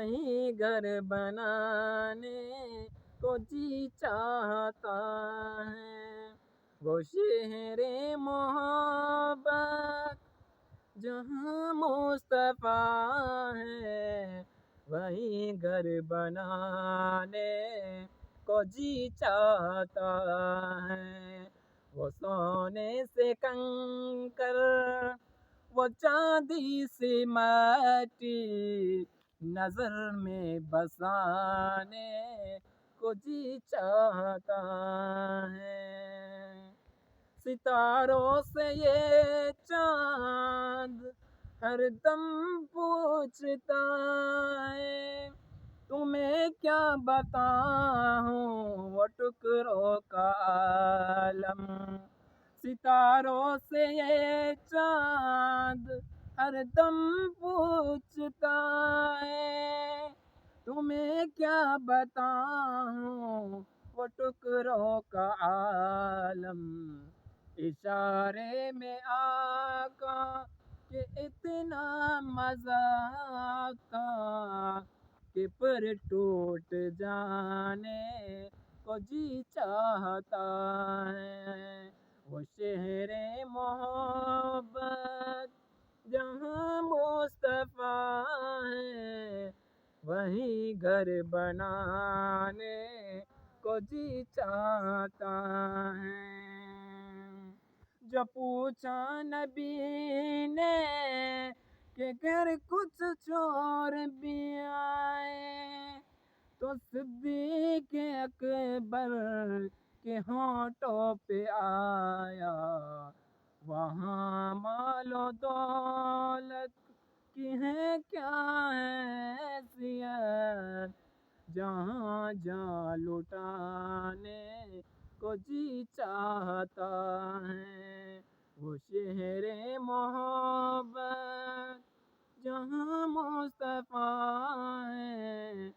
وہیں گھر بنانے کو جی چاہتا ہے۔ وہ شہر محبت جہاں مصطفیٰ ہے، وہیں گھر بنانے کو جی چاہتا ہے۔ وہ سونے سے کنکر، وہ چاندی سے مٹی، نظر میں بسانے کو جی چاہتا ہے۔ ستاروں سے یہ چاند ہر دم پوچھتا ہے، تمہیں کیا بتاؤں وہ ٹکڑوں کا عالم۔ ستاروں سے یہ چاند ہر دم پوچھتا ہے، تمہیں کیا بتاؤں وہ ٹکڑوں کا عالم۔ اشارے میں آقا کہ اتنا مزہ آتا کہ پر ٹوٹ جانے کو جی چاہتا ہے۔ وہ شہر محبت جہاں مصطفیٰ ہے، وہیں گھر بنانے کو جی چاہتا ہے۔ جو پوچھا نبی نے کہ گھر کچھ چور بھی آئے، تو صدیق اکبر کے ہونٹوں پہ آیا، وہاں مال و دولت کی ہے کیا حیثیت، جہاں جاں لٹانے کو جی چاہتا ہے۔ وہ شہر محبت جہاں مصطفیٰ ہے،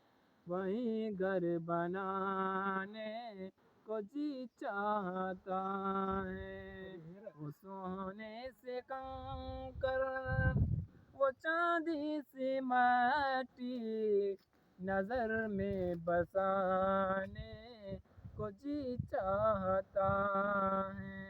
وہیں گھر بنانے کو جی چاہتا ہے۔ وہ سونے سے کنکر، وہ چاندی سے مٹی، نظر میں بسانے کو جی چاہتا ہے۔